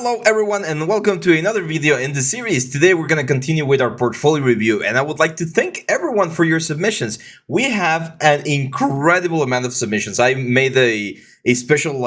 Hello everyone and welcome to another video in the series. Today we're going to continue with our portfolio review and I would like to thank everyone for your submissions. We have an incredible amount of submissions. I made a special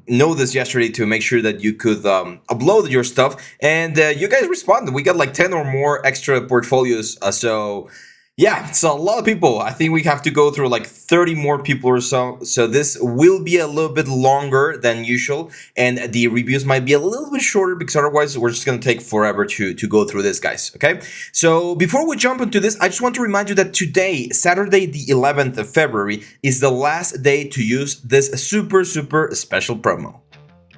notice yesterday to make sure that you could upload your stuff and you guys responded. We got like 10 or more extra portfolios, so yeah, it's a lot of people. I think we have to go through like 30 more people or so. So this will be a little bit longer than usual. And the reviews might be a little bit shorter because otherwise we're just going to take forever to go through this, guys. Okay. So before we jump into this, I just want to remind you that today, Saturday, the 11th of February, is the last day to use this super special promo.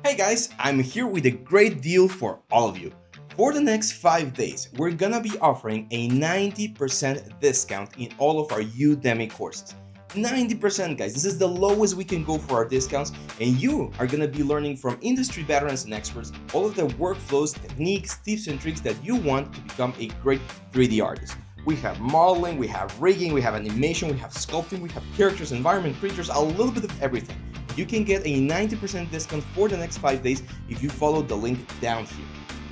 Hey guys, I'm here with a great deal for all of you. For the next 5 days, we're gonna be offering a 90% discount in all of our Udemy courses. 90%, guys. This is the lowest we can go for our discounts, and you are gonna be learning from industry veterans and experts all of the workflows, techniques, tips, and tricks that you want to become a great 3D artist. We have modeling, we have rigging, we have animation, we have sculpting, we have characters, environment, creatures, a little bit of everything. You can get a 90% discount for the next 5 days if you follow the link down here.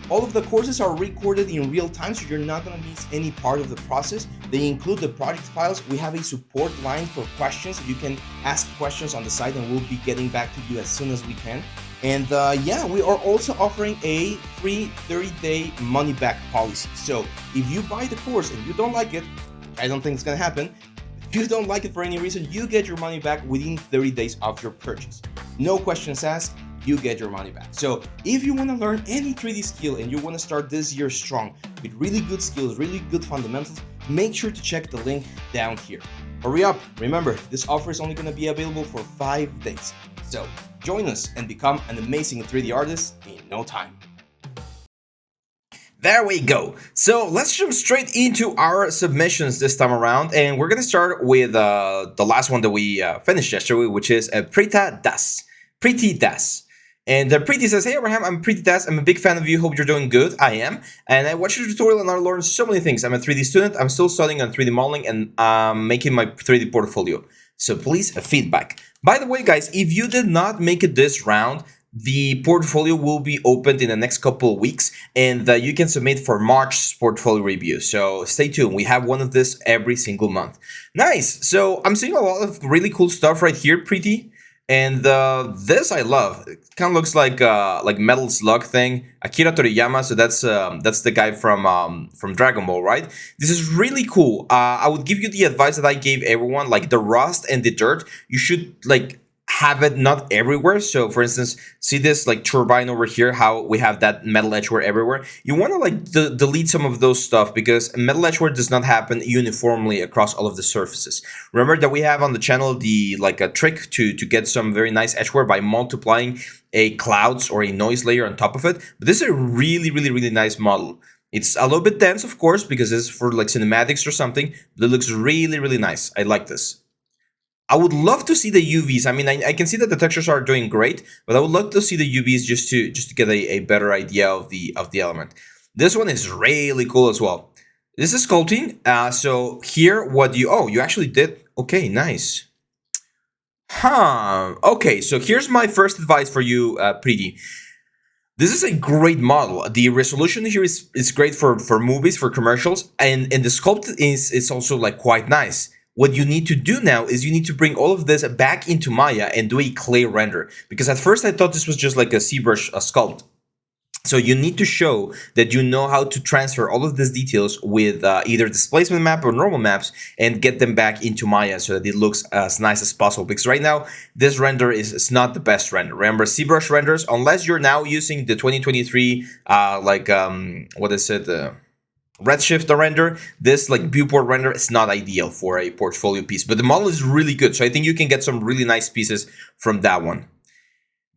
All of the courses are recorded in real time, so you're not going to miss any part of the process. They include the project files. We have a support line for questions. You can ask questions on the site and we'll be getting back to you as soon as we can. And yeah, we are also offering a free 30-day money-back policy. So if you buy the course and you don't like it, I don't think it's going to happen. If you don't like it for any reason, you get your money back within 30 days of your purchase. No questions asked. You get your money back. So if you want to learn any 3D skill and you want to start this year strong with really good skills, really good fundamentals, make sure to check the link down here. Hurry up. Remember, this offer is only going to be available for 5 days. So join us and become an amazing 3D artist in no time. There we go. So let's jump straight into our submissions this time around, and we're going to start with the last one that we finished yesterday, which is Pretty Das. And Preeti says, hey Abraham, I'm Preeti Das. I'm a big fan of you. Hope you're doing good. I am. And I watched your tutorial and I learned so many things. I'm a 3D student. I'm still studying on 3D modeling and making my 3D portfolio. So please, feedback. By the way, guys, if you did not make it this round, the portfolio will be opened in the next couple of weeks and you can submit for March's portfolio review. So stay tuned. We have one of this every single month. Nice. So I'm seeing a lot of really cool stuff right here, Preeti. And this I love. It kind of looks like metal slug thing. Akira Toriyama, so that's the guy from Dragon Ball, right? This is really cool. I would give you the advice that I gave everyone, like the rust and the dirt. You should like have it not everywhere. So for instance, see this like turbine over here, how we have that metal etchware everywhere. You want to like delete some of those stuff because metal etchware does not happen uniformly across all of the surfaces. Remember that we have on the channel the a trick to get some very nice etchware by multiplying a clouds or a noise layer on top of it. But this is a really nice model. It's a little bit dense, of course, because it's for like cinematics or something, but it looks really nice. I like this. I would love to see the UVs. I mean, I can see that the textures are doing great, but I would love to see the UVs just to get a better idea of the element. This one is really cool as well. This is sculpting. So here, you actually did. Okay, nice. Okay, so here's my first advice for you, Preeti. This is a great model. The resolution here is great for movies, for commercials, and the sculpt is also like quite nice. What you need to do now is you need to bring all of this back into Maya and do a clay render. Because at first I thought this was just like a ZBrush sculpt. So you need to show that you know how to transfer all of these details with either displacement map or normal maps and get them back into Maya so that it looks as nice as possible. Because right now, this render is not the best render. Remember, ZBrush renders, unless you're now using the 2023, Redshift render, this like viewport render is not ideal for a portfolio piece, but the model is really good. So I think you can get some really nice pieces from that one.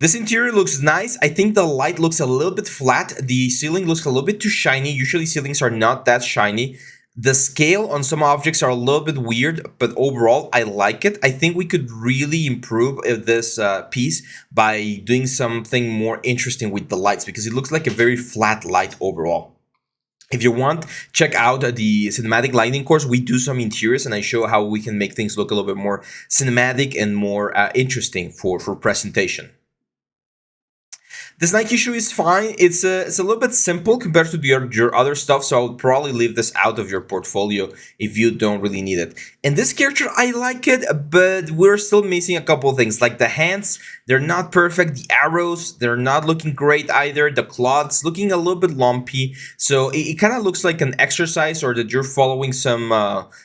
This interior looks nice. I think the light looks a little bit flat. The ceiling looks a little bit too shiny. Usually ceilings are not that shiny. The scale on some objects are a little bit weird, but overall I like it. I think we could really improve this piece by doing something more interesting with the lights because it looks like a very flat light overall. If you want, check out the cinematic lighting course. We do some interiors and I show how we can make things look a little bit more cinematic and more interesting for presentation. This Nike shoe is fine. It's a little bit simple compared to your other stuff, so I would probably leave this out of your portfolio if you don't really need it. And this character, I like it, but we're still missing a couple of things. Like the hands, they're not perfect. The arrows, they're not looking great either. The claws looking a little bit lumpy. So it kind of looks like an exercise, or that you're following some,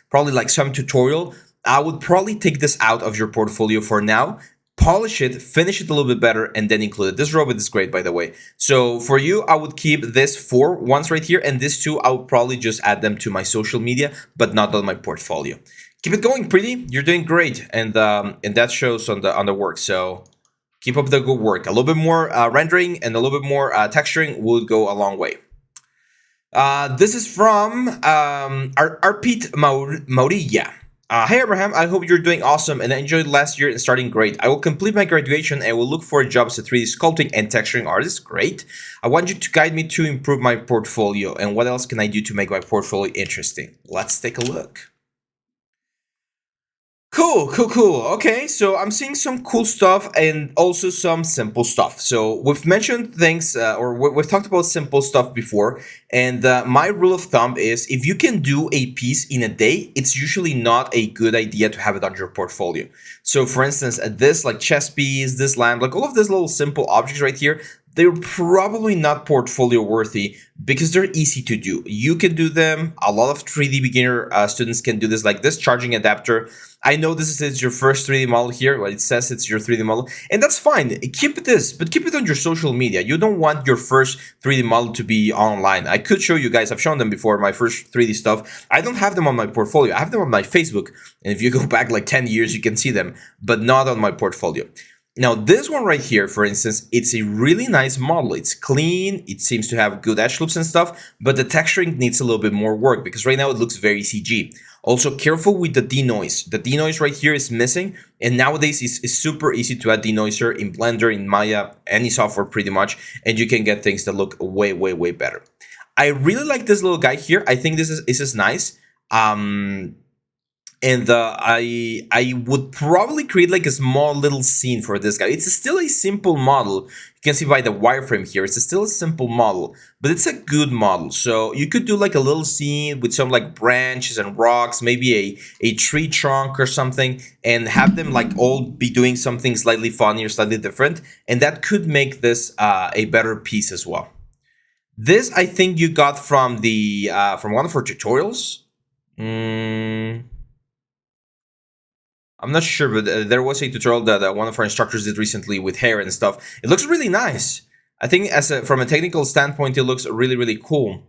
probably like some tutorial. I would probably take this out of your portfolio for now, polish it, finish it a little bit better, and then include it. This robot is great, by the way. So for you, I would keep this 4 ones right here, and this 2, I would probably just add them to my social media, but not on my portfolio. Keep it going, pretty. You're doing great, and that shows on the work. So keep up the good work. A little bit more rendering and a little bit more texturing would go a long way. This is from Arpit Maurilla. Hey Abraham, I hope you're doing awesome and I enjoyed last year and starting great. I will complete my graduation and will look for jobs as a 3D sculpting and texturing artist. Great. I want you to guide me to improve my portfolio, and what else can I do to make my portfolio interesting? Let's take a look. Cool. Okay, so I'm seeing some cool stuff and also some simple stuff. So we've mentioned things, or we've talked about simple stuff before. And my rule of thumb is if you can do a piece in a day, it's usually not a good idea to have it on your portfolio. So for instance, this like chess piece, this lamp, like all of these little simple objects right here, they're probably not portfolio worthy because they're easy to do. You can do them. A lot of 3D beginner students can do this, like this charging adapter. I know this is your first 3D model here. Well, it says it's your 3D model, and that's fine. Keep this, but keep it on your social media. You don't want your first 3D model to be online. I could show you guys. I've shown them before, my first 3D stuff. I don't have them on my portfolio. I have them on my Facebook, and if you go back like 10 years, you can see them, but not on my portfolio. Now, this one right here, for instance, it's a really nice model. It's clean. It seems to have good edge loops and stuff, but the texturing needs a little bit more work because right now it looks very CG. Also, careful with the denoise. The denoise right here is missing, and nowadays it's super easy to add denoiser in Blender, in Maya, any software pretty much, and you can get things that look way better. I really like this little guy here. I think this is nice. And I would probably create like a small little scene for this guy. It's still a simple model. You can see by the wireframe here, it's still a simple model, but it's a good model. So you could do like a little scene with some like branches and rocks, maybe a tree trunk or something, and have them like all be doing something slightly funny or slightly different. And that could make this a better piece as well. This I think you got from the from one of our tutorials. I'm not sure, but there was a tutorial that one of our instructors did recently with hair and stuff. It looks really nice. I think from a technical standpoint, it looks really cool.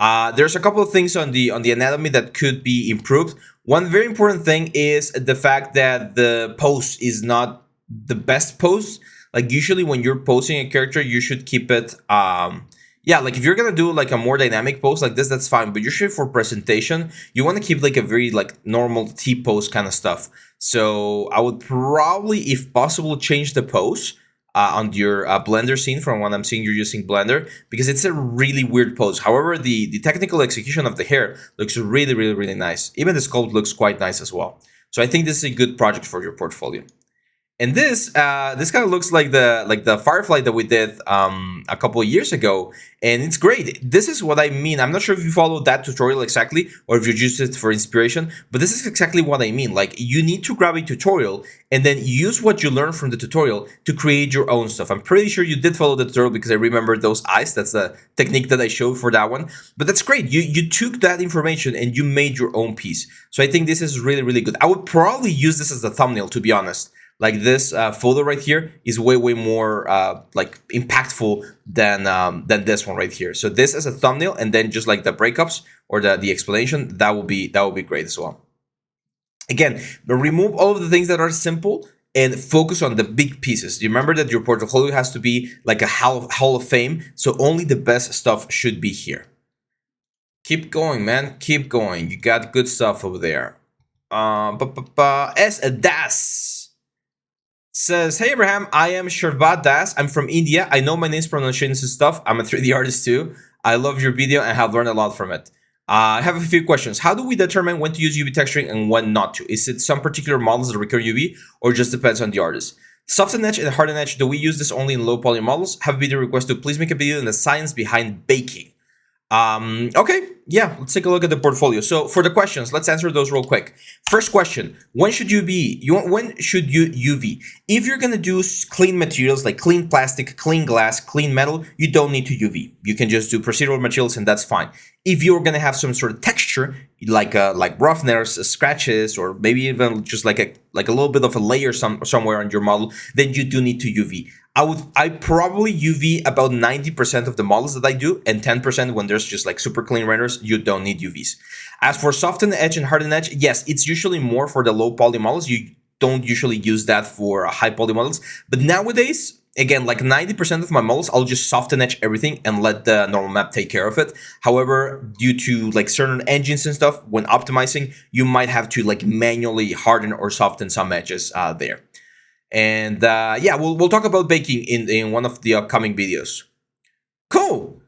There's a couple of things on the anatomy that could be improved. One very important thing is the fact that the pose is not the best pose. Like usually when you're posing a character, you should keep it yeah, like if you're gonna do like a more dynamic pose like this, that's fine. But usually for presentation, you want to keep like a very like normal T pose kind of stuff. So I would probably, if possible, change the pose on your Blender scene from what I'm seeing you're using Blender, because it's a really weird pose. However, the technical execution of the hair looks really nice. Even the sculpt looks quite nice as well. So I think this is a good project for your portfolio. And this kind of looks like the Firefly that we did a couple of years ago, and it's great. This is what I mean. I'm not sure if you followed that tutorial exactly or if you used it for inspiration, but this is exactly what I mean. Like you need to grab a tutorial and then use what you learned from the tutorial to create your own stuff. I'm pretty sure you did follow the tutorial because I remember those eyes. That's the technique that I showed for that one. But that's great. You took that information and you made your own piece. So I think this is really good. I would probably use this as a thumbnail, to be honest. Like this photo right here is way more like impactful than this one right here. So this as a thumbnail, and then just like the breakups or the explanation, that will be great as well. Again, remove all of the things that are simple and focus on the big pieces. You remember that your portfolio has to be like a hall of fame, so only the best stuff should be here. Keep going, man. Keep going. You got good stuff over there. Das says, hey Abraham, I am Sharbat Das. I'm from India. I know my name's pronunciation and stuff. I'm a 3D artist too. I love your video and have learned a lot from it. I have a few questions. How do we determine when to use UV texturing and when not to? Is it some particular models that require UV or just depends on the artist? Soften edge and harden edge, do we use this only in low poly models? Have a video request to please make a video on the science behind baking. Okay, yeah, let's take a look at the portfolio. So for the questions, let's answer those real quick. First question, when should you UV? If you're gonna do clean materials like clean plastic, clean glass, clean metal, you don't need to UV. You can just do procedural materials and that's fine. If you're gonna have some sort of texture, like roughness, scratches, or maybe even just like a little bit of a layer somewhere on your model, then you do need to UV. I probably UV about 90% of the models that I do, and 10% when there's just like super clean renders, you don't need UVs. As for soften edge and harden edge, yes, it's usually more for the low poly models. You don't usually use that for high poly models. But nowadays, again, like 90% of my models, I'll just soften edge everything and let the normal map take care of it. However, due to like certain engines and stuff, when optimizing, you might have to like manually harden or soften some edges there. And yeah, we'll talk about baking in one of the upcoming videos. Cool.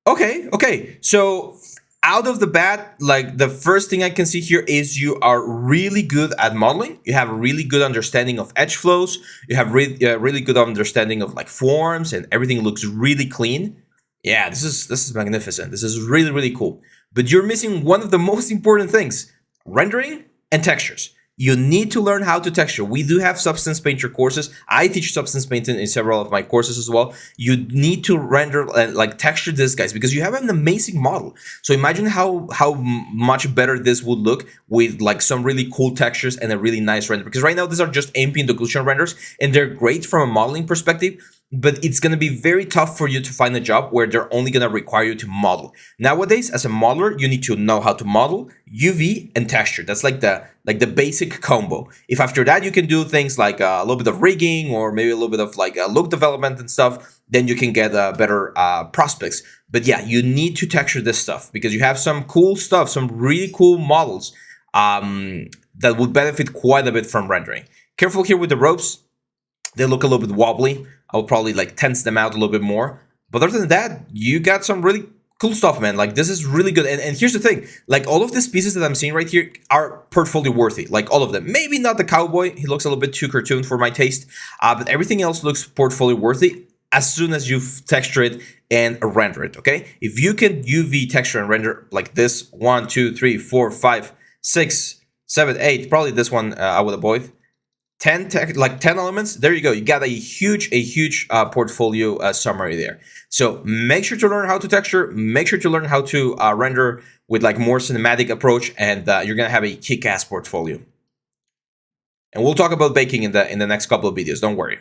Okay. So out of the bat, like the first thing I can see here is you are really good at modeling. You have a really good understanding of edge flows. You have really good understanding of like forms, and everything looks really clean. Yeah, this is magnificent. This is really cool. But you're missing one of the most important things: rendering and textures. You need to learn how to texture. We do have Substance Painter courses. I teach Substance Painting in several of my courses as well. You need to render and like texture this, guys, because you have an amazing model. So imagine how much better this would look with like some really cool textures and a really nice render. Because right now these are just ambient occlusion renders, and they're great from a modeling perspective, but it's going to be very tough for you to find a job where they're only going to require you to model. Nowadays, as a modeler, you need to know how to model, UV, and texture. That's like the basic combo. If after that you can do things like a little bit of rigging or maybe a little bit of like look development and stuff, then you can get better prospects. But yeah, you need to texture this stuff because you have some cool stuff, some really cool models that would benefit quite a bit from rendering. Careful here with the ropes. They look a little bit wobbly. I'll probably like tense them out a little bit more. But other than that, you got some really cool stuff, man. Like this is really good. And here's the thing, like all of these pieces that I'm seeing right here are portfolio worthy, like all of them. Maybe not the cowboy. He looks a little bit too cartoon for my taste. But everything else looks portfolio worthy as soon as you texture it and render it, okay? If you can UV texture and render like this, 1, 2, 3, 4, 5, 6, 7, 8, probably this one I would avoid. 10 elements, there you go. You got a huge portfolio summary there. So make sure to learn how to texture, make sure to learn how to render with like more cinematic approach, and you're gonna have a kick-ass portfolio. And we'll talk about baking in the next couple of videos, don't worry.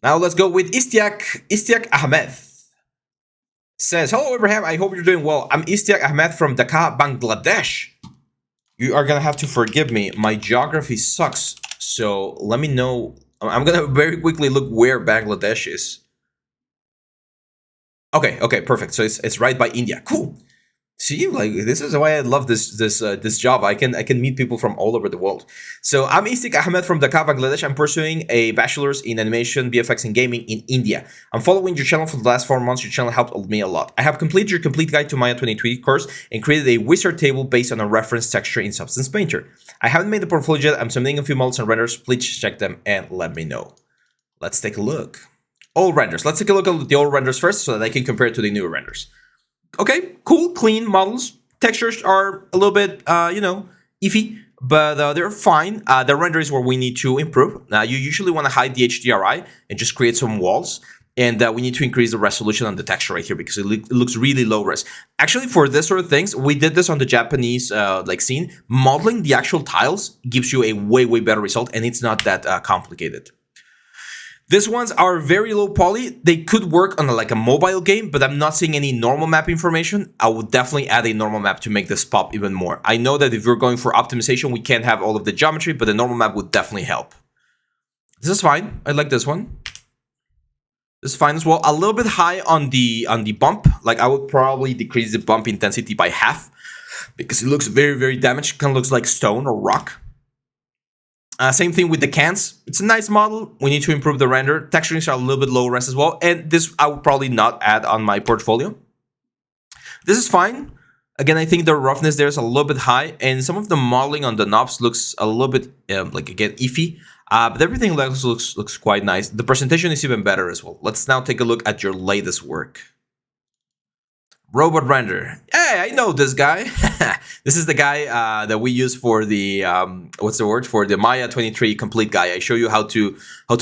Now let's go with Istiak Ahmed. Says, hello Abraham, I hope you're doing well. I'm Istiak Ahmed from Dhaka, Bangladesh. You are gonna have to forgive me, my geography sucks. So let me know. I'm gonna very quickly look where Bangladesh is. Okay, perfect. So it's right by India. Cool. See, like this is why I love this job. I can meet people from all over the world. So I'm Istiak Ahmed from Dhaka, Bangladesh. I'm pursuing a bachelor's in animation, VFX, and gaming in India. I'm following your channel for the last 4 months. Your channel helped me a lot. I have completed your complete guide to Maya 2020 course and created a wizard table based on a reference texture in Substance Painter. I haven't made the portfolio yet. I'm submitting a few models and renders. Please check them and let me know. Let's take a look. Old renders. Let's take a look at the old renders first so that I can compare it to the newer renders. Okay, cool, clean models. Textures are a little bit, iffy, but they're fine. The render is where we need to improve. You usually want to hide the HDRI and just create some walls. And we need to increase the resolution on the texture right here because it looks really low res. Actually, for this sort of things, we did this on the Japanese scene. Modeling the actual tiles gives you a way better result, and it's not that complicated. These ones are very low poly. They could work on a mobile game, but I'm not seeing any normal map information. I would definitely add a normal map to make this pop even more. I know that if you're going for optimization, we can't have all of the geometry, but the normal map would definitely help. This is fine. I like this one. This is fine as well. A little bit high on the bump. Like I would probably decrease the bump intensity by half because it looks very damaged. Kind of looks like stone or rock. Same thing with the cans. It's a nice model. We need to improve the render. Texturings are a little bit low res as well. And this I would probably not add on my portfolio. This is fine. Again, I think the roughness there is a little bit high. And some of the modeling on the knobs looks a little bit, again, iffy. But everything looks quite nice. The presentation is even better as well. Let's now take a look at your latest work. Robot render. Hey, I know this guy. This is the guy that we use for the what's the word, for the Maya 23 complete guy. I show you how to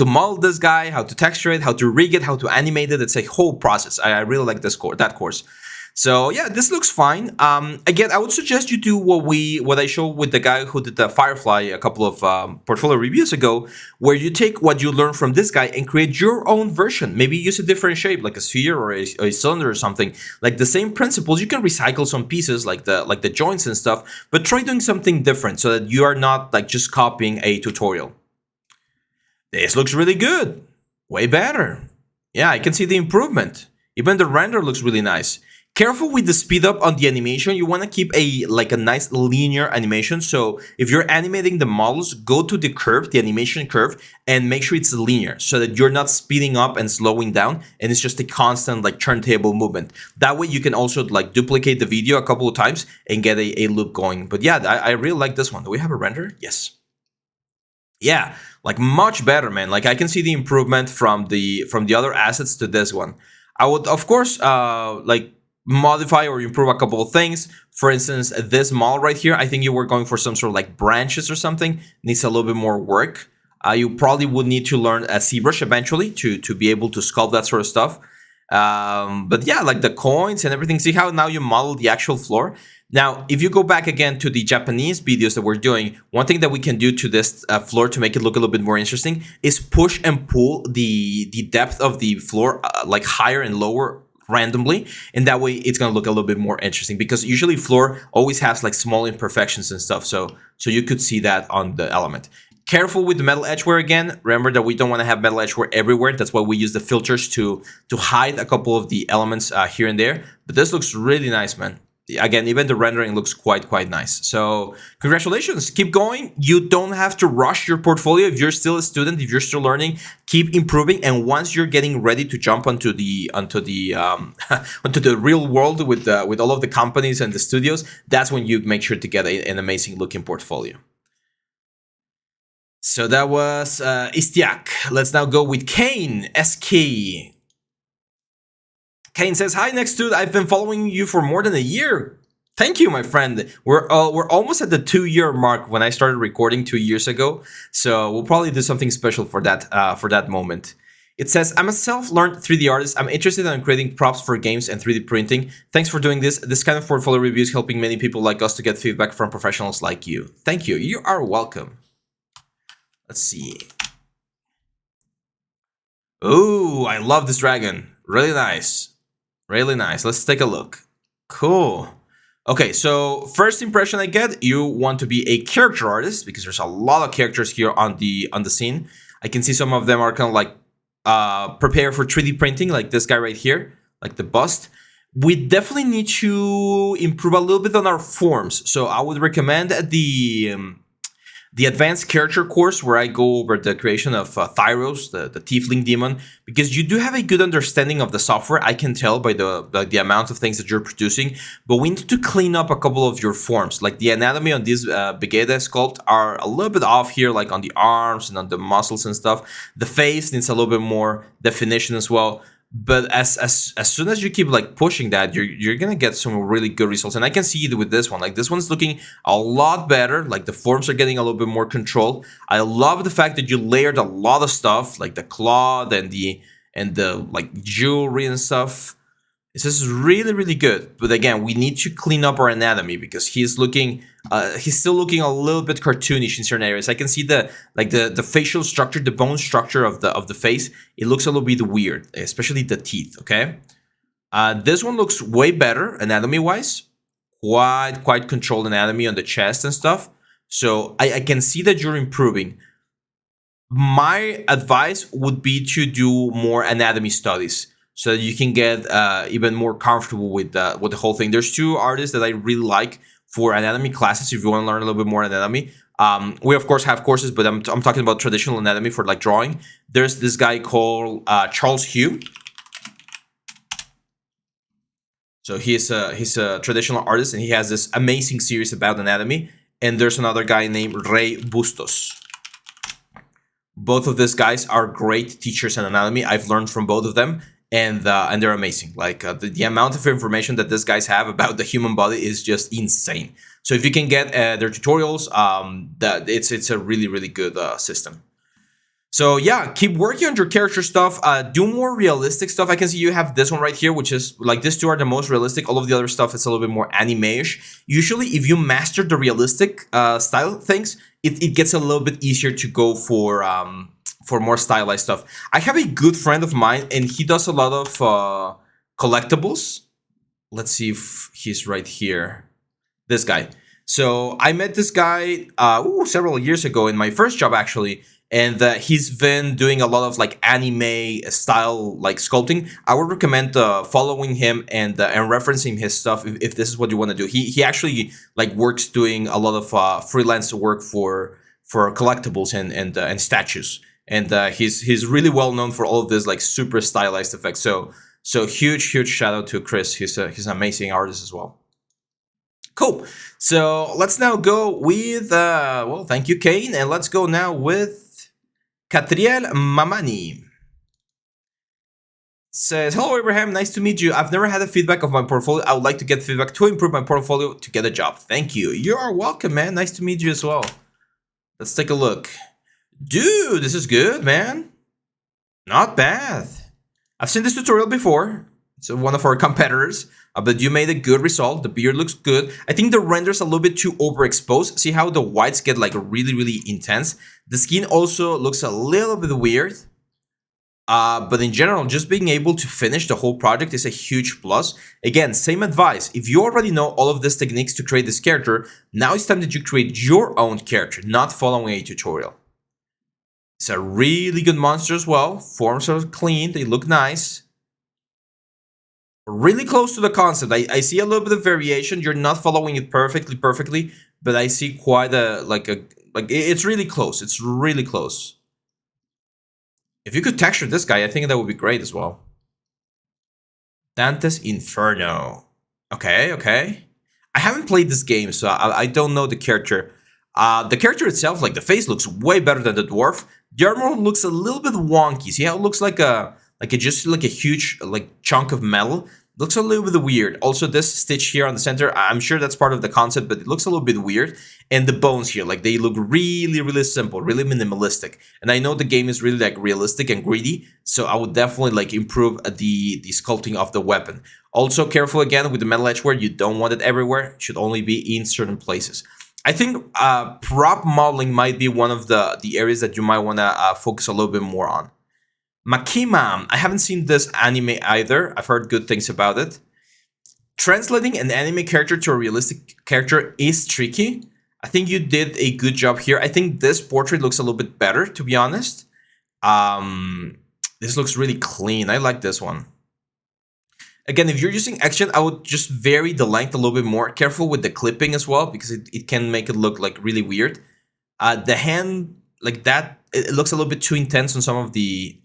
model this guy, how to texture it, how to rig it, how to animate it. It's a whole process. I really like that course. So yeah, this looks fine. Again, I would suggest you do what I showed with the guy who did the Firefly a couple of portfolio reviews ago, where you take what you learned from this guy and create your own version. Maybe use a different shape, like a sphere or a cylinder or something. Like the same principles, you can recycle some pieces, like the joints and stuff, but try doing something different so that you are not like just copying a tutorial. This looks really good, way better. Yeah, I can see the improvement. Even the render looks really nice. Careful with the speed up on the animation. You want to keep a nice linear animation. So if you're animating the models, go to the curve, the animation curve, and make sure it's linear so that you're not speeding up and slowing down, and it's just a constant like turntable movement. That way you can also like duplicate the video a couple of times and get a loop going. But yeah, I really like this one. Do we have a render? Yes. Yeah, like much better, man. Like I can see the improvement from the other assets to this one. I would of course like modify or improve a couple of things. For instance, this model right here, I think you were going for some sort of like branches or something. Needs a little bit more work. You probably would need to learn a ZBrush eventually to be able to sculpt that sort of stuff. But yeah, like the coins and everything. See how now you model the actual floor? Now, if you go back again to the Japanese videos that we're doing, one thing that we can do to this floor to make it look a little bit more interesting is push and pull the depth of the floor like higher and lower randomly, and that way it's gonna look a little bit more interesting, because usually floor always has like small imperfections and stuff, so you could see that on the element. Careful with the metal edgeware again. Remember that we don't want to have metal edgeware everywhere. That's why we use the filters to hide a couple of the elements here and there. But this looks really nice, man. Again, even the rendering looks quite nice. So congratulations, keep going. You don't have to rush your portfolio. If you're still a student, if you're still learning, keep improving. And once you're getting ready to jump onto the onto the real world with all of the companies and the studios, that's when you make sure to get an amazing looking portfolio. So that was Istiak. Let's now go with Kane, SK. Kane says, "Hi, next dude. I've been following you for more than a year. Thank you, my friend. We're almost at the 2-year mark when I started recording 2 years ago. So we'll probably do something special for that moment." It says, "I'm a self-learned 3D artist. I'm interested in creating props for games and 3D printing. Thanks for doing this. This kind of portfolio review is helping many people like us to get feedback from professionals like you. Thank you. You are welcome." Let's see. Ooh, I love this dragon. Really nice. Really nice. Let's take a look. Cool. Okay, so first impression I get, you want to be a character artist because there's a lot of characters here on the scene. I can see some of them are kind of like prepare for 3D printing, like this guy right here, like the bust. We definitely need to improve a little bit on our forms. So I would recommend the advanced character course, where I go over the creation of Thyros, the tiefling demon, because you do have a good understanding of the software. I can tell by the amount of things that you're producing, but we need to clean up a couple of your forms. Like the anatomy on this Begeda sculpt are a little bit off here, like on the arms and on the muscles and stuff. The face needs a little bit more definition as well. But as soon as you keep like pushing that, you're gonna get some really good results. And I can see it with this one. Like this one's looking a lot better. Like the forms are getting a little bit more control. I love the fact that you layered a lot of stuff, like the cloth and the like jewelry and stuff. This is really good. But again, we need to clean up our anatomy because he's still looking a little bit cartoonish in certain areas. I can see the facial structure, the bone structure of the face. It looks a little bit weird, especially the teeth. Okay, this one looks way better anatomy wise. Quite controlled anatomy on the chest and stuff. So I can see that you're improving. My advice would be to do more anatomy studies, so that you can get even more comfortable with the whole thing. There's 2 artists that I really like for anatomy classes if you want to learn a little bit more anatomy. We of course have courses, but I'm talking about traditional anatomy for like drawing. There's this guy called Charles Hugh. So he's a traditional artist, and he has this amazing series about anatomy. And there's another guy named Ray Bustos. Both of these guys are great teachers in anatomy. I've learned from both of them, and they're amazing. Like the amount of information that these guys have about the human body is just insane. So if you can get their tutorials, that it's a really good system. So yeah, keep working on your character stuff. Do more realistic stuff. I can see you have this one right here, which is like these two are the most realistic. All of the other stuff is a little bit more anime-ish. Usually, if you master the realistic style things, it gets a little bit easier to go for more stylized stuff. I have a good friend of mine, and he does a lot of collectibles. Let's see if he's right here. This guy. So I met this guy several years ago in my first job, actually. And he's been doing a lot of like anime style like sculpting. I would recommend following him and referencing his stuff if this is what you want to do. He actually like works doing a lot of freelance work for collectibles and statues. And he's really well known for all of this like super stylized effects. So huge shout out to Chris. He's an amazing artist as well. Cool. So let's now go with well, thank you, Kane, and let's go now with Catriel Mamani. Says, hello Abraham, nice to meet you. I've never had a feedback of my portfolio. I would like to get feedback to improve my portfolio to get a job. Thank you. You are welcome, man. Nice to meet you as well. Let's take a look. Dude, this is good, man. Not bad. I've seen this tutorial before. It's one of our competitors, but you made a good result. The beard looks good. I think the render's a little bit too overexposed. See how the whites get like really intense? The skin also looks a little bit weird. But in general, just being able to finish the whole project is a huge plus. Again, same advice. If you already know all of these techniques to create this character, now it's time that you create your own character, not following a tutorial. It's a really good monster as well. Forms are clean. They look nice. Really close to the concept. I see a little bit of variation. You're not following it perfectly, but I see quite it's really close. It's really close. If you could texture this guy, I think that would be great as well. Dante's Inferno. Okay. I haven't played this game, so I don't know the character. The character itself, like the face, looks way better than the dwarf. The armor looks a little bit wonky. See how it looks like a huge like chunk of metal. Looks a little bit weird. Also, this stitch here on the center, I'm sure that's part of the concept, but it looks a little bit weird. And the bones here, like they look really simple, really minimalistic. And I know the game is really like realistic and greedy, so I would definitely like improve the sculpting of the weapon. Also, careful again with the metal edgeware. You don't want it everywhere. It should only be in certain places. I think prop modeling might be one of the areas that you might want to focus a little bit more on. Makima, I haven't seen this anime either. I've heard good things about it. Translating an anime character to a realistic character is tricky. I think you did a good job here. I think this portrait looks a little bit better, to be honest. This looks really clean. I like this one. Again, if you're using XGen, I would just vary the length a little bit more. Careful with the clipping as well, because it can make it look like really weird. The hand, like that, it looks a little bit too intense on some of the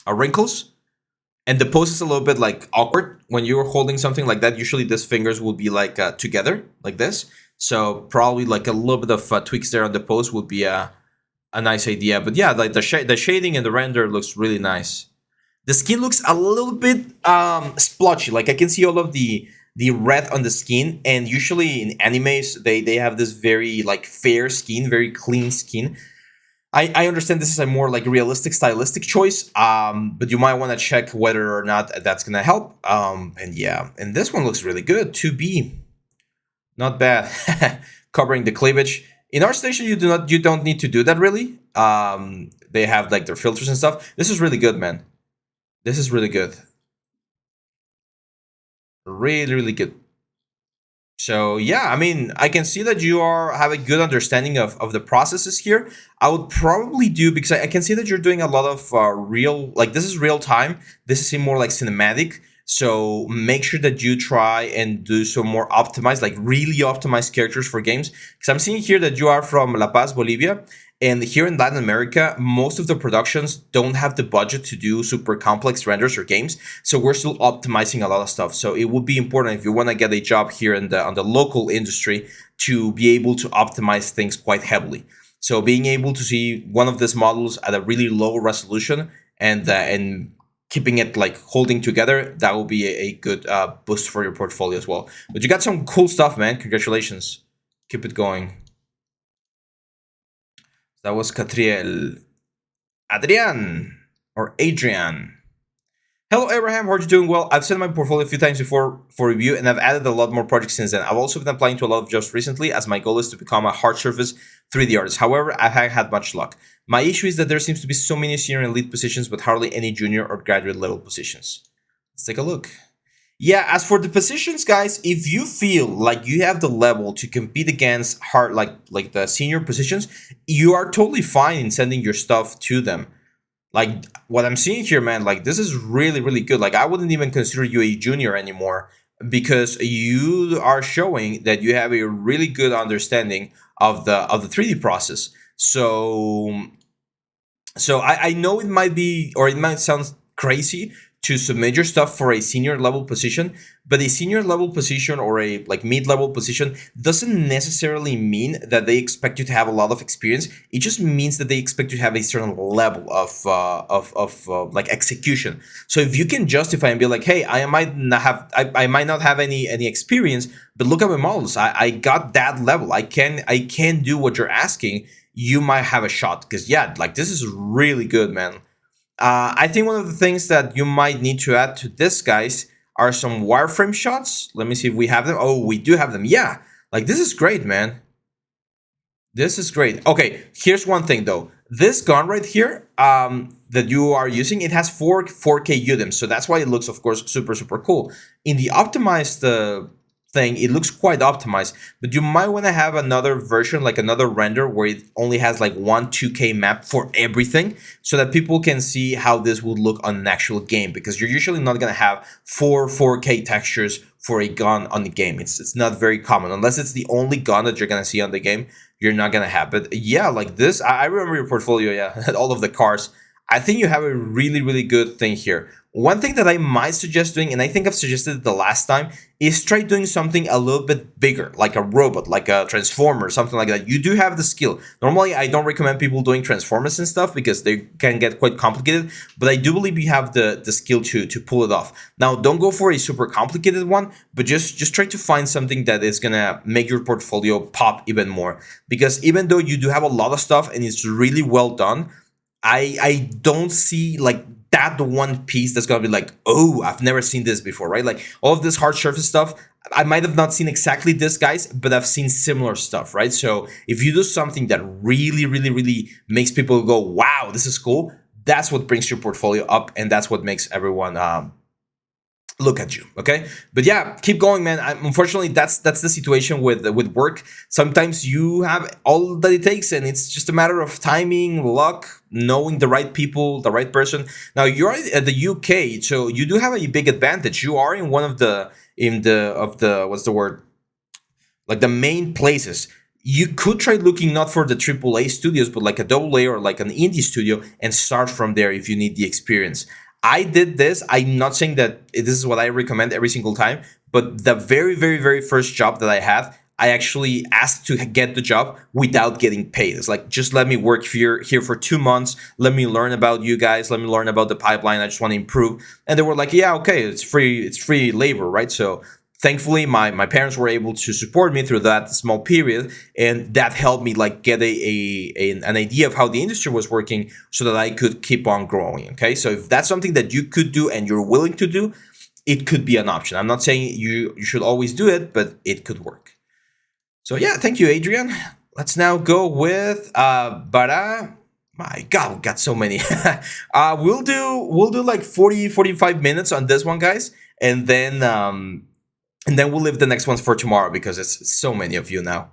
wrinkles, and the pose is a little bit like awkward when you're holding something like that. Usually, these fingers will be like together like this. So probably like a little bit of tweaks there on the pose would be a nice idea. But yeah, like the shading and the render looks really nice. The skin looks a little bit splotchy. Like I can see all of the red on the skin, and usually in animes they have this very like fair skin, very clean skin. I understand this is a more like realistic stylistic choice, but you might want to check whether or not that's gonna help. And yeah, and this one looks really good. 2B, not bad. Covering the cleavage. In our station, you don't need to do that really. They have like their filters and stuff. This is really good, man. This is really good. Really good. So yeah, I mean, I can see that you have a good understanding of the processes here. I would probably do, because I can see that you're doing a lot of real, like this is real time. This is more like cinematic. So make sure that you try and do some more optimized, like really optimized characters for games. Because I'm seeing here that you are from La Paz, Bolivia. And here in Latin America, most of the productions don't have the budget to do super complex renders or games. So we're still optimizing a lot of stuff. So it would be important if you want to get a job here on the local industry to be able to optimize things quite heavily. So being able to see one of these models at a really low resolution and keeping it like holding together, that will be a good boost for your portfolio as well. But you got some cool stuff, man. Congratulations. Keep it going. That was Catriel. Adrian or Adrian. Hello, Abraham. How are you doing? Well, I've sent my portfolio a few times before for review, and I've added a lot more projects since then. I've also been applying to a lot of jobs recently, as my goal is to become a hard surface 3D artist. However, I haven't had much luck. My issue is that there seems to be so many senior and lead positions, but hardly any junior or graduate level positions. Let's take a look. Yeah, as for the positions, guys, if you feel like you have the level to compete against hard like the senior positions, you are totally fine in sending your stuff to them. Like what I'm seeing here, man, like this is really, really good. Like I wouldn't even consider you a junior anymore because you are showing that you have a really good understanding of the 3D process. So I know it might be, or it might sound crazy to submit your stuff for a senior level position, but a senior level position or a like mid-level position doesn't necessarily mean that they expect you to have a lot of experience. It just means that they expect you to have a certain level of like execution. So if you can justify and be like, hey, I might not have any experience, but look at my models. I got that level. I can do what you're asking. You might have a shot because yeah, like this is really good, man. I think one of the things that you might need to add to this, guys, are some wireframe shots. Let me see if we have them. Oh, we do have them. Yeah, like this is great, man. This is great. Okay, here's one thing though. This gun right here, that you are using, it has 4K UDIMs, so that's why it looks, of course, super super cool. In the optimized thing, it looks quite optimized, but you might want to have another version, like another render, where it only has like one 2K map for everything, so that people can see how this would look on an actual game. Because you're usually not gonna have 4K textures for a gun on the game. It's not very common unless it's the only gun that you're gonna see on the game. You're not gonna have. But yeah, like this, I remember your portfolio. Yeah, all of the cars. I think you have a really really good thing here. One thing that I might suggest doing, and I think I've suggested it the last time, is try doing something a little bit bigger, like a robot, like a transformer, something like that. You do have the skill. Normally, I don't recommend people doing transformers and stuff because they can get quite complicated, but I do believe you have the skill to pull it off. Now, don't go for a super complicated one, but just try to find something that is gonna make your portfolio pop even more. Because even though you do have a lot of stuff and it's really well done, I don't see like that the one piece that's gonna be like, oh, I've never seen this before, right? Like all of this hard surface stuff, I might have not seen exactly this, guys, but I've seen similar stuff, right? So if you do something that really, really, really makes people go, wow, this is cool, that's what brings your portfolio up, and that's what makes everyone look at you. Okay, but yeah, keep going, man. Unfortunately, that's the situation with work. Sometimes you have all that it takes, and it's just a matter of timing, luck, knowing the right people, the right person. Now you're at the UK, so you do have a big advantage. You are in one of the what's the word, like the main places. You could try looking not for the AAA studios, but like a AA or like an indie studio, and start from there if you need the experience. I did this. I'm not saying that this is what I recommend every single time, but the very, very, very first job that I had, I actually asked to get the job without getting paid. It's like, just let me work here for 2 months. Let me learn about you guys. Let me learn about the pipeline. I just want to improve. And they were like, yeah, okay, it's free. It's free labor, right? So thankfully my parents were able to support me through that small period, and that helped me like get an idea of how the industry was working so that I could keep on growing. Okay, so if that's something that you could do and you're willing to do, it could be an option. I'm not saying you should always do it, but it could work. So yeah, thank you, Adrian. Let's now go with Bara. My God, we got so many. We'll do like 40-45 minutes on this one, guys, and then we'll leave the next ones for tomorrow because it's so many of you now,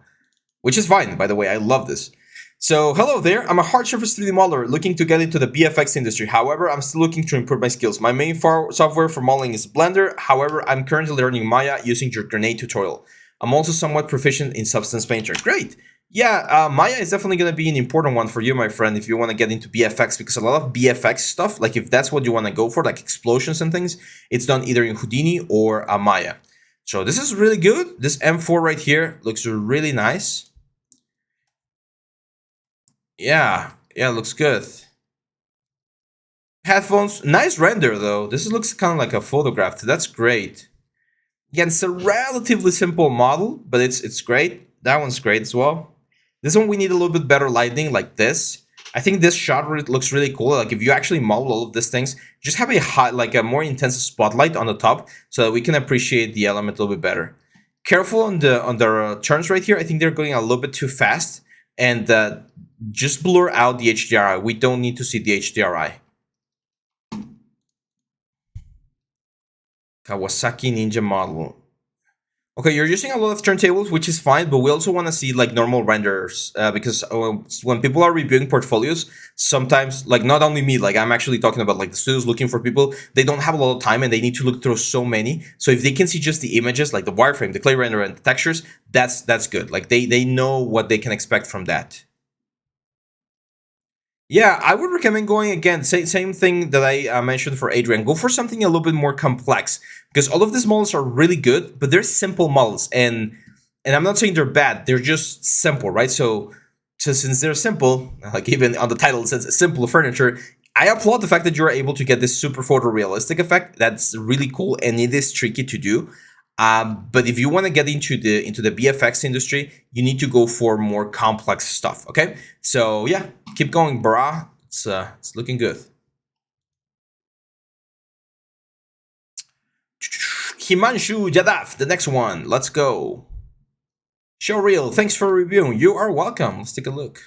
which is fine, by the way. I love this. So, hello there. I'm a hard surface 3D modeler looking to get into the BFX industry. However, I'm still looking to improve my skills. My main software for modeling is Blender. However, I'm currently learning Maya using your Grenade tutorial. I'm also somewhat proficient in Substance Painter. Great. Yeah, Maya is definitely going to be an important one for you, my friend, if you want to get into BFX, because a lot of BFX stuff, like if that's what you want to go for, like explosions and things, it's done either in Houdini or Maya. So this is really good. This M4 right here looks really nice. Yeah, yeah, looks good. Headphones, nice render though. This looks kind of like a photograph. That's great. Again, it's a relatively simple model, but it's great. That one's great as well. This one we need a little bit better lighting, like this. I think this shot looks really cool. Like if you actually model all of these things, just have a high, like a more intense spotlight on the top, so that we can appreciate the element a little bit better. Careful on the turns right here. I think they're going a little bit too fast, and just blur out the HDRI. We don't need to see the HDRI. Kawasaki Ninja model. Okay, you're using a lot of turntables, which is fine, but we also want to see like normal renders because when people are reviewing portfolios, sometimes like not only me, like I'm actually talking about like the studios looking for people, they don't have a lot of time and they need to look through so many. So if they can see just the images, like the wireframe, the clay render, and the textures, that's good. Like they know what they can expect from that. Yeah, I would recommend going again. Same thing that I mentioned for Adrian. Go for something a little bit more complex because all of these models are really good, but they're simple models, and I'm not saying they're bad. They're just simple, right? So since they're simple, like even on the title it says simple furniture, I applaud the fact that you're able to get this super photorealistic effect. That's really cool, and it is tricky to do. But if you want to get into the VFX industry, you need to go for more complex stuff. Okay, so yeah, keep going, brah. It's looking good. Himanshu Yadav, the next one. Let's go. Showreel, thanks for reviewing. You are welcome. Let's take a look.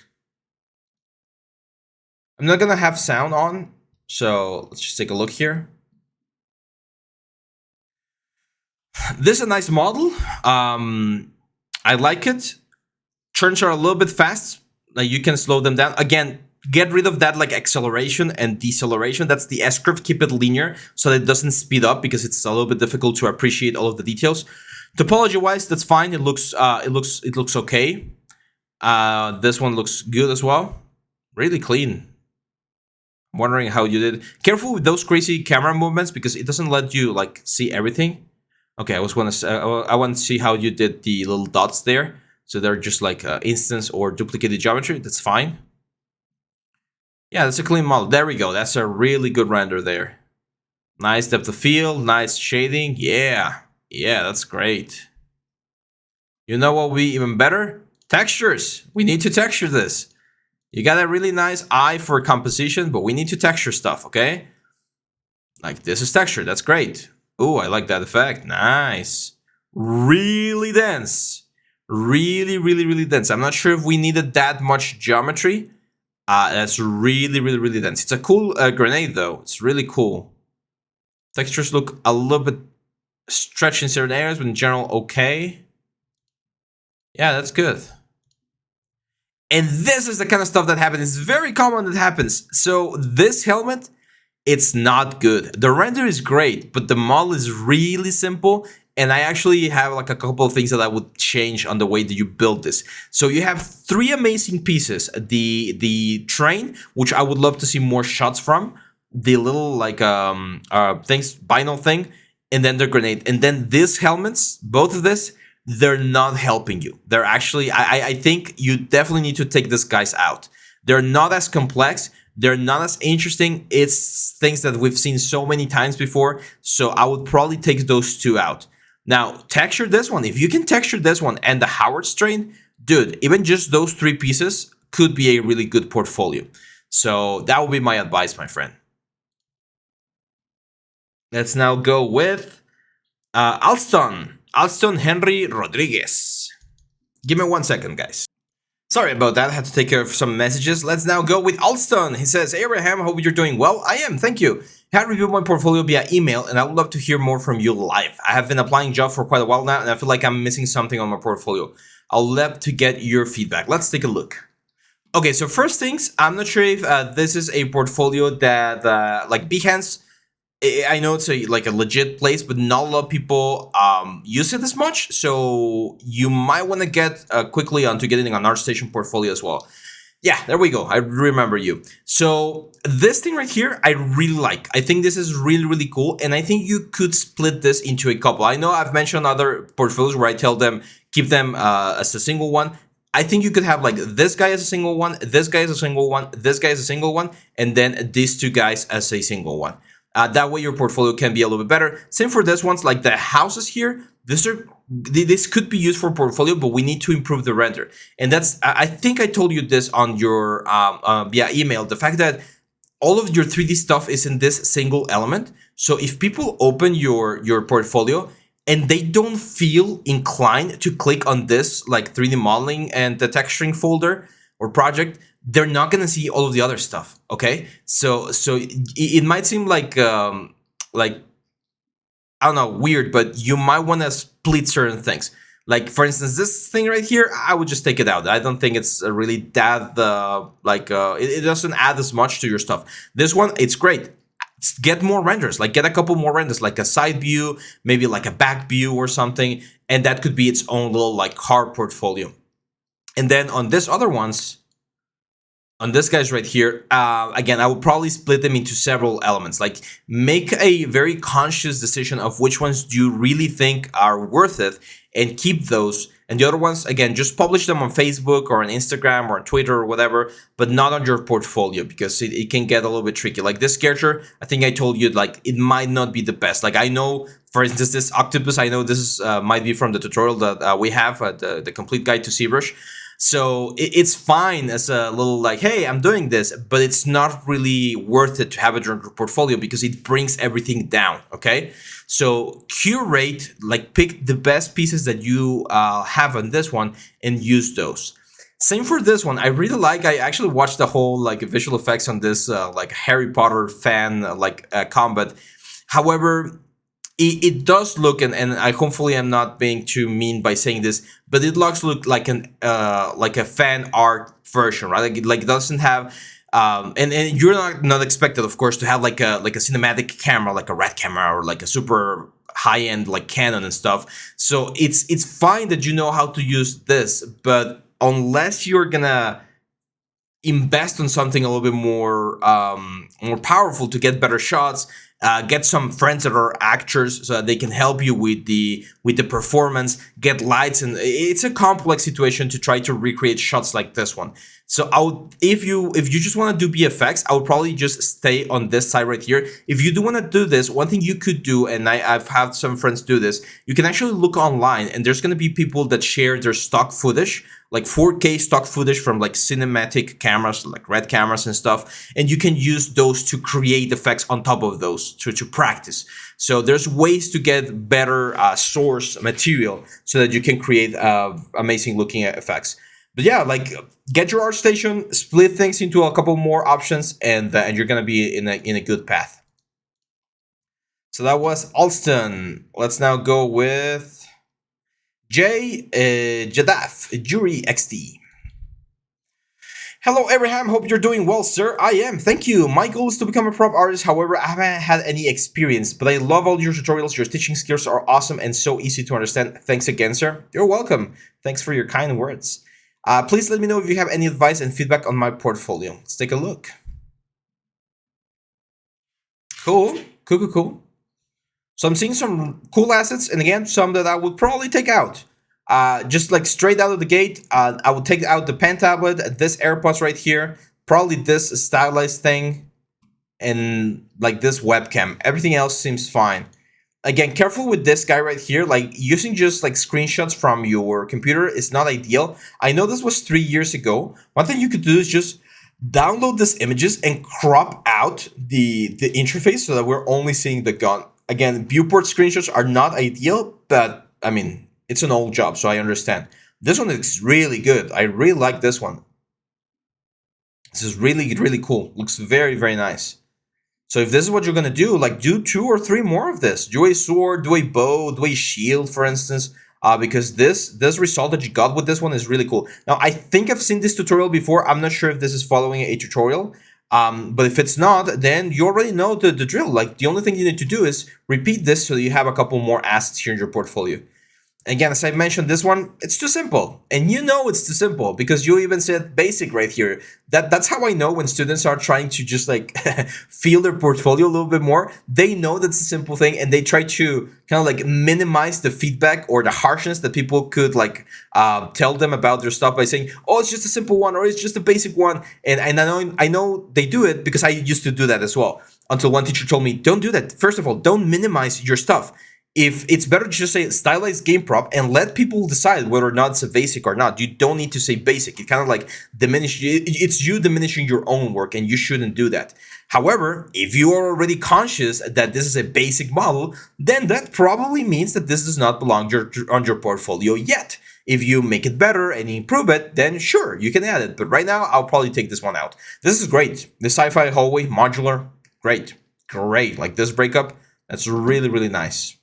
I'm not gonna have sound on, so let's just take a look here. This is a nice model. I like it. Turns are a little bit fast. Like you can slow them down. Again, get rid of that like acceleration and deceleration. That's the S curve. Keep it linear so that it doesn't speed up because it's a little bit difficult to appreciate all of the details. Topology wise, that's fine. It looks okay. This one looks good as well. Really clean. I'm wondering how you did. Careful with those crazy camera movements because it doesn't let you like see everything. Okay, I want to see how you did the little dots there. So they're just like instance or duplicated geometry. That's fine. Yeah, that's a clean model. There we go. That's a really good render there. Nice depth of field, nice shading. Yeah, yeah, that's great. You know what would be even better? Textures. We need to texture this. You got a really nice eye for composition, but we need to texture stuff, okay? Like this is texture. That's great. Oh, I like that effect. Nice. Really dense. Really, really, really dense. I'm not sure if we needed that much geometry. That's really, really, really dense. It's a cool grenade, though. It's really cool. Textures look a little bit stretched in certain areas, but in general, okay. Yeah, that's good. And this is the kind of stuff that happens. It's very common that happens. So this helmet, it's not good. The render is great, but the model is really simple. And I actually have like a couple of things that I would change on the way that you build this. So you have three amazing pieces. The train, which I would love to see more shots from. The little like things, vinyl thing, and then the grenade. And then these helmets, both of this, they're not helping you. They're actually, I think you definitely need to take these guys out. They're not as complex. They're not as interesting. It's things that we've seen so many times before. So I would probably take those two out. Now, texture this one. If you can texture this one and the Howard strain, dude, even just those three pieces could be a really good portfolio. So that would be my advice, my friend. Let's now go with Alston Henry Rodriguez. Give me 1 second, guys. Sorry about that, I had to take care of some messages. Let's now go with Alston. He says, "Hey Abraham, hope you're doing well." I am, thank you. I had reviewed my portfolio via email and I would love to hear more from you live. I have been applying jobs for quite a while now and I feel like I'm missing something on my portfolio. I'll love to get your feedback. Let's take a look. Okay, so first things, I'm not sure if this is a portfolio that like Behance. I know it's like a legit place, but not a lot of people use it as much. So you might want to get quickly onto getting an ArtStation portfolio as well. Yeah, there we go. I remember you. So this thing right here, I really like. I think this is really, really cool. And I think you could split this into a couple. I know I've mentioned other portfolios where I tell them, keep them as a single one. I think you could have like this guy as a single one, this guy as a single one, this guy as a single one, and then these two guys as a single one. That way your portfolio can be a little bit better. Same for this ones, like the houses here. This could be used for portfolio, but we need to improve the render. And that's, I think I told you this on your email. The fact that all of your 3D stuff is in this single element. So if people open your portfolio and they don't feel inclined to click on this like 3D modeling and the texturing folder or project, they're not gonna see all of the other stuff. Okay, so it might seem like I don't know, weird, but you might want to split certain things. Like for instance, this thing right here, I would just take it out. I don't think it's really that it doesn't add as much to your stuff. This one, it's great. Get more renders, like get a couple more renders, like a side view, maybe like a back view or something, and that could be its own little like car portfolio. And then on this other ones, on this guys right here, again, I would probably split them into several elements. Like make a very conscious decision of which ones do you really think are worth it and keep those. And the other ones, again, just publish them on Facebook or on Instagram or on Twitter or whatever, but not on your portfolio because it can get a little bit tricky. Like this character, I think I told you, like it might not be the best. Like I know, for instance, this octopus, I know this is, might be from the tutorial that we have, the complete guide to ZBrush. So it's fine as a little like, hey, I'm doing this, but it's not really worth it to have it in your portfolio because it brings everything down, okay? So curate, like pick the best pieces that you have on this one and use those. Same for this one. I really like, I actually watched the whole like visual effects on this like Harry Potter fan combat. However, it does look, and I hopefully I'm not being too mean by saying this, but it looks like a fan art version, right? Like it doesn't have, and you're not expected, of course, to have like a cinematic camera, like a red camera or like a super high end like Canon and stuff. So it's fine that you know how to use this, but unless you're gonna invest on something a little bit more more powerful to get better shots. Get some friends that are actors so that they can help you with the performance. Get lights, and it's a complex situation to try to recreate shots like this one. So I would, if you just want to do VFX, I would probably just stay on this side right here. If you do want to do this, one thing you could do, and I've had some friends do this, you can actually look online, and there's going to be people that share their stock footage, like 4K stock footage from like cinematic cameras, like red cameras and stuff, and you can use those to create effects on top of those to practice. So there's ways to get better source material so that you can create amazing looking effects. But yeah, like get your ArtStation, split things into a couple more options, and you're gonna be in a good path. So that was Alston. Let's now go with Jadaf, Jury XD. Hello, Abraham. Hope you're doing well, sir. I am. Thank you. My goal is to become a prop artist. However, I haven't had any experience, but I love all your tutorials. Your teaching skills are awesome and so easy to understand. Thanks again, sir. You're welcome. Thanks for your kind words. Please let me know if you have any advice and feedback on my portfolio. Let's take a look. Cool. So I'm seeing some cool assets, and again, some that I would probably take out. Just like straight out of the gate, I would take out the pen tablet, this AirPods right here, probably this stylized thing, and like this webcam. Everything else seems fine. Again, careful with this guy right here. Like using just like screenshots from your computer is not ideal. I know this was 3 years ago. One thing you could do is just download these images and crop out the interface so that we're only seeing the gun. Again, viewport screenshots are not ideal, but I mean, it's an old job, so I understand. This one is really good. I really like this one. This is really, really cool. Looks very, very nice. So if this is what you're gonna do, like do 2 or 3 more of this. Do a sword, do a bow, do a shield, for instance, because this result that you got with this one is really cool. Now, I think I've seen this tutorial before. I'm not sure if this is following a tutorial, but if it's not, then you already know the drill. Like the only thing you need to do is repeat this so that you have a couple more assets here in your portfolio. Again, as I mentioned, this one, it's too simple. And you know it's too simple because you even said basic right here. That's how I know when students are trying to just like feel their portfolio a little bit more. They know that's a simple thing and they try to kind of like minimize the feedback or the harshness that people could like tell them about their stuff by saying, oh, it's just a simple one or it's just a basic one. And I know they do it because I used to do that as well. Until one teacher told me, don't do that. First of all, don't minimize your stuff. If it's better to just say stylized game prop and let people decide whether or not it's a basic or not. You don't need to say basic. It kind of like it's you diminishing your own work, and you shouldn't do that. However, if you are already conscious that this is a basic model, then that probably means that this does not belong on your portfolio yet. If you make it better and improve it, then sure, you can add it. But right now, I'll probably take this one out. This is great. The sci-fi hallway, modular, great. Great. Like this breakup, that's really, really nice.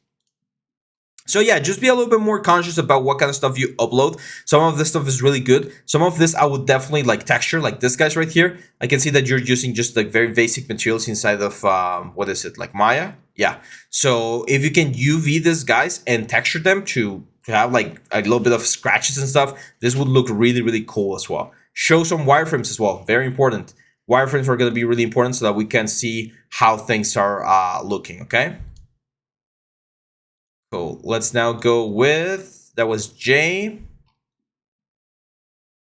So yeah, just be a little bit more conscious about what kind of stuff you upload. Some of this stuff is really good. Some of this I would definitely like texture, like this guy's right here. I can see that you're using just like very basic materials inside of, what is it, like Maya? Yeah. So if you can UV these guys and texture them to have like a little bit of scratches and stuff, this would look really, really cool as well. Show some wireframes as well, very important. Wireframes are going to be really important so that we can see how things are looking, okay? Cool. Let's now go with, that was Jay.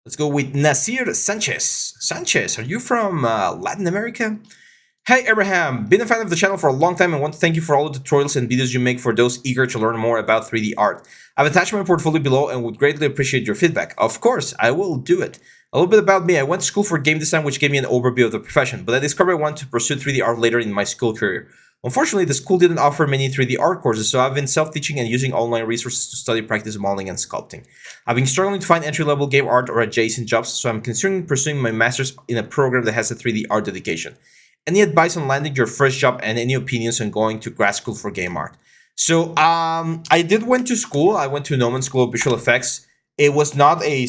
Let's go with Nasir Sanchez. Sanchez, are you from Latin America? Hey Abraham, been a fan of the channel for a long time and want to thank you for all the tutorials and videos you make for those eager to learn more about 3D art. I've attached my portfolio below and would greatly appreciate your feedback. Of course, I will do it. A little bit about me, I went to school for game design, which gave me an overview of the profession, but I discovered I wanted to pursue 3D art later in my school career. Unfortunately, the school didn't offer many 3D art courses, so I've been self-teaching and using online resources to study practice modeling and sculpting. I've been struggling to find entry-level game art or adjacent jobs, so I'm considering pursuing my master's in a program that has a 3D art dedication. Any advice on landing your first job and any opinions on going to grad school for game art? So I did went to school. I went to Noman School of Visual Effects. It was not a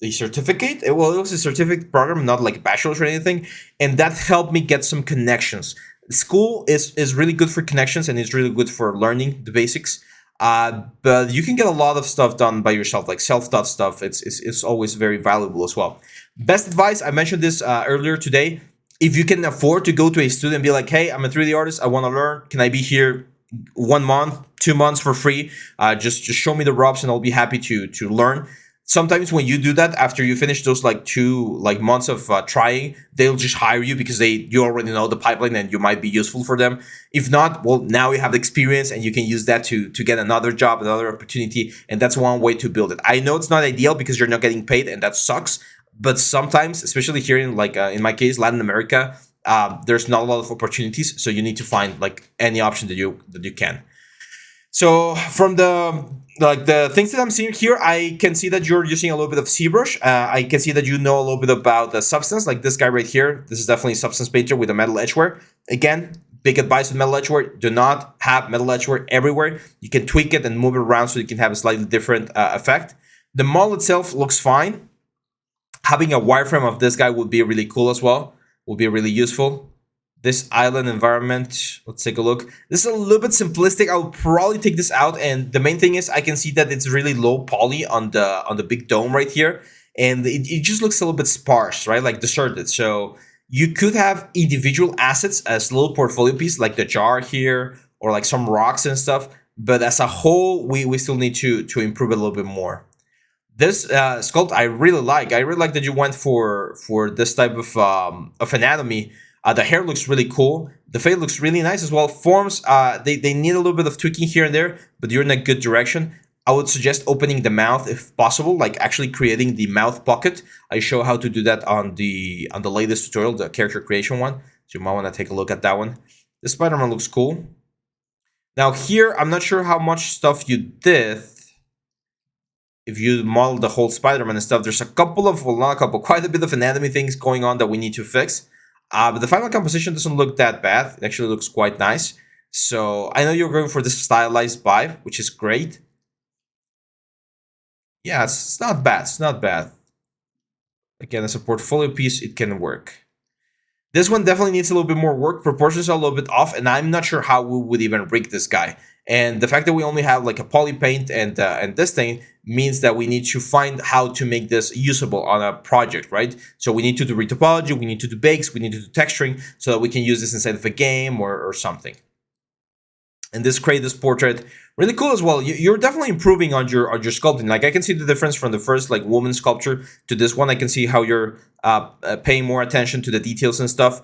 certificate. It was a certificate program, not like a bachelor's or anything. And that helped me get some connections. School is really good for connections and it's really good for learning the basics. But you can get a lot of stuff done by yourself, like self-taught stuff. It's always very valuable as well. Best advice, I mentioned this earlier today. If you can afford to go to a studio and be like, hey, I'm a 3D artist, I want to learn. Can I be here 1 month, 2 months for free? Just show me the ropes and I'll be happy to learn. Sometimes when you do that, after you finish those like 2 months of trying, they'll just hire you because you already know the pipeline and you might be useful for them. If not, well, now you have the experience and you can use that to get another job, another opportunity, and that's one way to build it. I know it's not ideal because you're not getting paid and that sucks, but sometimes, especially here in in my case, Latin America, there's not a lot of opportunities, so you need to find like any option that you can. So from the things that I'm seeing here, I can see that you're using a little bit of ZBrush. I can see that you know a little bit about the substance, like this guy right here. This is definitely a substance painter with a metal edgeware. Again, big advice with metal edgeware: do not have metal edgeware everywhere. You can tweak it and move it around so you can have a slightly different effect. The model itself looks fine. Having a wireframe of this guy would be really cool as well. Would be really useful. This island environment, let's take a look. This is a little bit simplistic. I'll probably take this out, and the main thing is I can see that it's really low poly on the big dome right here, and it just looks a little bit sparse, right? Like deserted. So you could have individual assets as little portfolio piece, like the jar here, or like some rocks and stuff. But as a whole, we still need to improve it a little bit more. This sculpt I really like. I really like that you went for this type of anatomy. The hair looks really cool. The face looks really nice as well. Forms, they need a little bit of tweaking here and there, but you're in a good direction. I would suggest opening the mouth if possible, like actually creating the mouth pocket. I show how to do that on the latest tutorial, the character creation one. So you might want to take a look at that one. The Spider-Man looks cool. Now here, I'm not sure how much stuff you did. If you model the whole Spider-Man and stuff, there's a couple of, well, not a couple, quite a bit of anatomy things going on that we need to fix. But the final composition doesn't look that bad. It actually looks quite nice. So I know you're going for this stylized vibe, which is great. Yeah, it's not bad. It's not bad. Again, as a portfolio piece, it can work. This one definitely needs a little bit more work. Proportions are a little bit off, and I'm not sure how we would even rig this guy. And the fact that we only have like a poly paint and this thing means that we need to find how to make this usable on a project, right? So we need to do retopology, we need to do bakes, we need to do texturing so that we can use this inside of a game or something. And this create this portrait really cool as well. You're definitely improving on your sculpting. Like I can see the difference from the first like woman sculpture to this one. I can see how you're paying more attention to the details and stuff.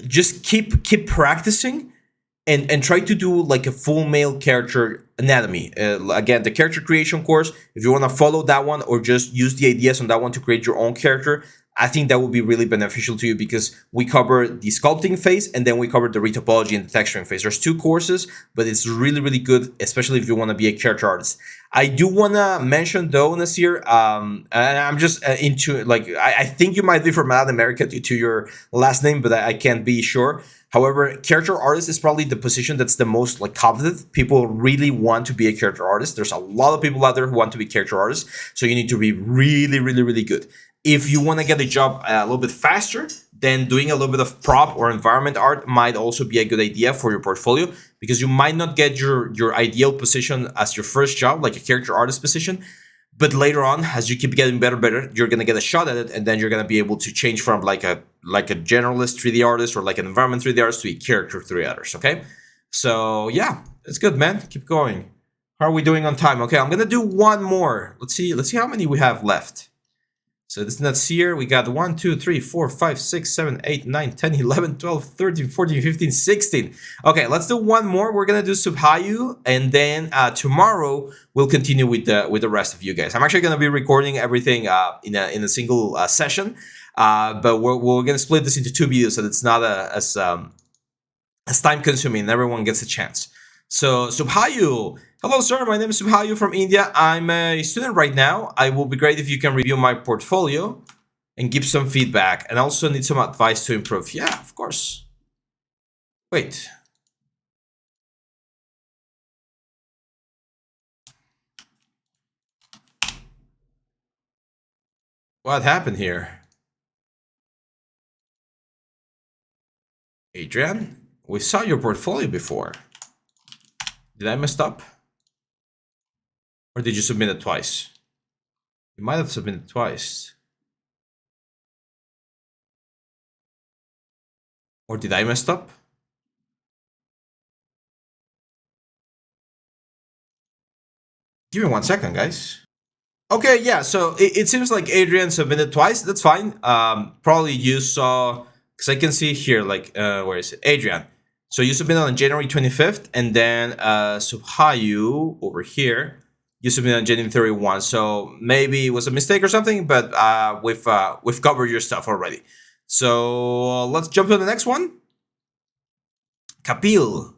Just keep practicing and try to do like a full male character anatomy. Again, the character creation course, if you want to follow that one or just use the ideas on that one to create your own character, I think that would be really beneficial to you because we cover the sculpting phase and then we cover the retopology and the texturing phase. There's 2 courses, but it's really, really good, especially if you want to be a character artist. I do want to mention though, Nasir, and I'm just into like, I think you might be from Latin America due to your last name, but I can't be sure. However, character artist is probably the position that's the most like coveted. People really want to be a character artist. There's a lot of people out there who want to be character artists. So you need to be really, really, really good. If you want to get the job a little bit faster, then doing a little bit of prop or environment art might also be a good idea for your portfolio because you might not get your ideal position as your first job, like a character artist position. But later on, as you keep getting better, you're gonna get a shot at it, and then you're gonna be able to change from like a generalist 3D artist or like an environment 3D artist to a character 3D artist. Okay, so yeah, it's good, man. Keep going. How are we doing on time? Okay, I'm gonna do one more. Let's see how many we have left. So this next here, we got 1, 2, 3, 4, 5, 6, 7, 8, 9, 10, 11, 12, 13, 14, 15, 16. Okay, let's do one more. We're gonna do Subhayu, and then tomorrow we'll continue with the rest of you guys. I'm actually gonna be recording everything in a single session, but we're gonna split this into 2 videos so that it's not as time consuming and everyone gets a chance. So Subhayu, hello sir, my name is Subhayu from India. I'm a student right now. I will be great if you can review my portfolio and give some feedback and also need some advice to improve. Yeah, of course. Wait. What happened here? Adrian, we saw your portfolio before. Did I mess up? Or did you submit it twice? You might have submitted twice. Or did I mess up? Give me 1 second, guys. Okay, yeah, so it seems like Adrian submitted twice. That's fine. Probably you saw, because I can see here, like, where is it? Adrian. So you submitted on January 25th, and then Subhayu over here, you submitted on January 31. So maybe it was a mistake or something, but we've covered your stuff already. So let's jump to the next one. Kapil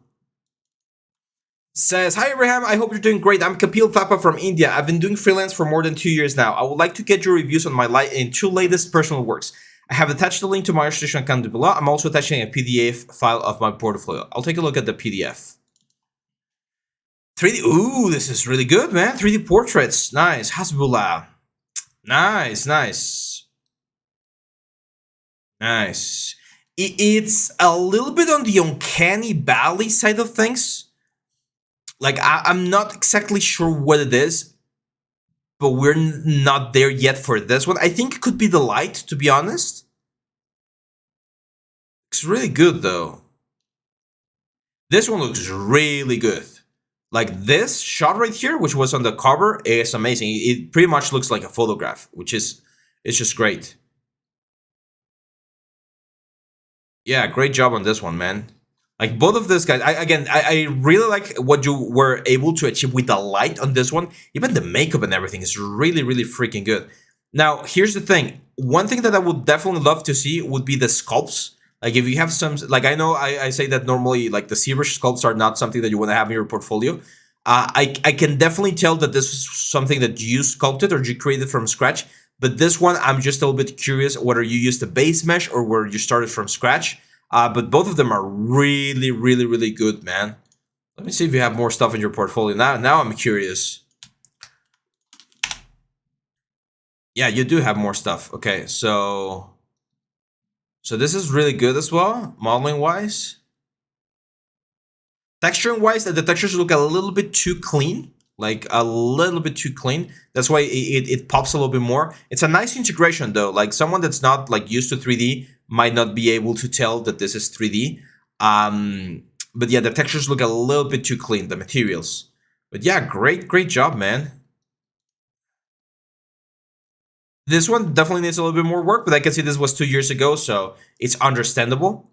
says, hi Abraham, I hope you're doing great. I'm Kapil Thapa from India. I've been doing freelance for more than 2 years now. I would like to get your reviews on my 2 latest personal works. I have attached the link to my registration account below. I'm also attaching a PDF file of my portfolio. I'll take a look at the PDF. 3D, ooh, this is really good, man. 3D portraits, nice. Hasbullah, nice, nice. Nice. It's a little bit on the uncanny valley side of things. Like, I'm not exactly sure what it is, but we're not there yet for this one. I think it could be the light, to be honest. It's really good, though. This one looks really good. Like, this shot right here, which was on the cover, is amazing. It pretty much looks like a photograph, which is, it's just great. Yeah, great job on this one, man. Like both of these guys, I really like what you were able to achieve with the light on this one. Even the makeup and everything is really, really freaking good. Now, here's the thing. One thing that I would definitely love to see would be the sculpts. Like if you have some, like I know I say that normally like the ZBrush sculpts are not something that you want to have in your portfolio. I can definitely tell that this is something that you sculpted or you created from scratch. But this one, I'm just a little bit curious whether you used the base mesh or where you started from scratch. But both of them are really, really, really good, man. Let me see if you have more stuff in your portfolio. Now I'm curious. Yeah, you do have more stuff. Okay, so So this is really good as well, modeling wise. Texturing wise, the textures look a little bit too clean, like a little bit too clean. That's why it pops a little bit more. It's a nice integration though. Like someone that's not like used to 3D might not be able to tell that this is 3D. But yeah, the textures look a little bit too clean, the materials. But yeah, great job, man. This one definitely needs a little bit more work, but I can see this was 2 years ago, so it's understandable.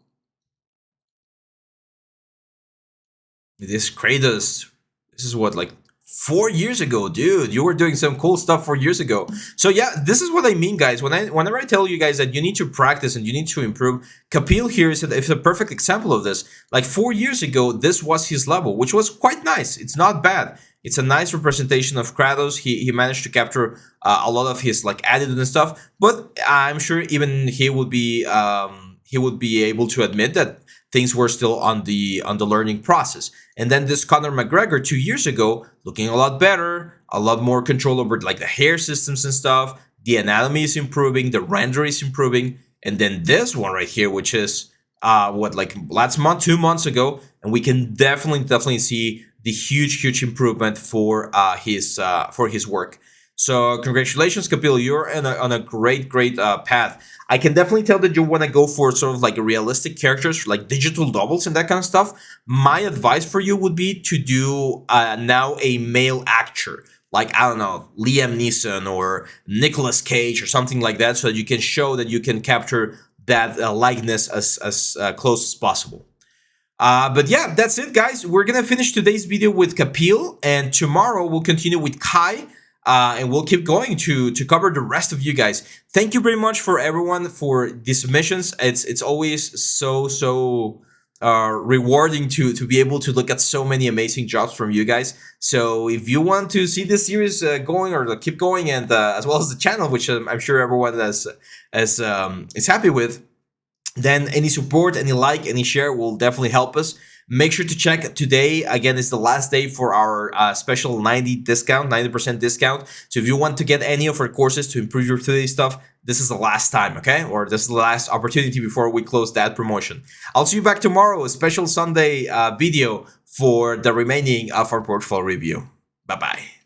This Kratos, this is what, like 4 years ago, dude. You were doing some cool stuff 4 years ago. So yeah, this is what I mean, guys. Whenever I tell you guys that you need to practice and you need to improve, Kapil here is a perfect example of this. Like 4 years ago, this was his level, which was quite nice. It's not bad. It's a nice representation of Kratos. He managed to capture a lot of his like attitude and stuff. But I'm sure even he would be able to admit that things were still on the learning process. And then this Conor McGregor 2 years ago, looking a lot better, a lot more control over like the hair systems and stuff. The anatomy is improving, the render is improving, and then this one right here, which is what, like last month, 2 months ago, and we can definitely see the huge improvement for his work. So congratulations, Kapil. You're on a great path. I can definitely tell that you want to go for sort of like realistic characters, like digital doubles and that kind of stuff. My advice for you would be to do now a male actor, like I don't know, Liam Neeson or Nicolas Cage or something like that, so that you can show that you can capture that likeness as close as possible. But yeah, that's it, guys. We're gonna finish today's video with Kapil, and tomorrow we'll continue with Kai, and we'll keep going to cover the rest of you guys. Thank you very much for everyone for the submissions. It's always so rewarding to be able to look at so many amazing jobs from you guys. So if you want to see this series going or keep going, and as well as the channel, which I'm sure everyone is happy with, then any support, any like, any share will definitely help us. Make sure to check today. Again, it's the last day for our special 90% discount. So if you want to get any of our courses to improve your 3D stuff, this is the last time, okay? Or this is the last opportunity before we close that promotion. I'll see you back tomorrow, a special Sunday video for the remaining of our portfolio review. Bye-bye.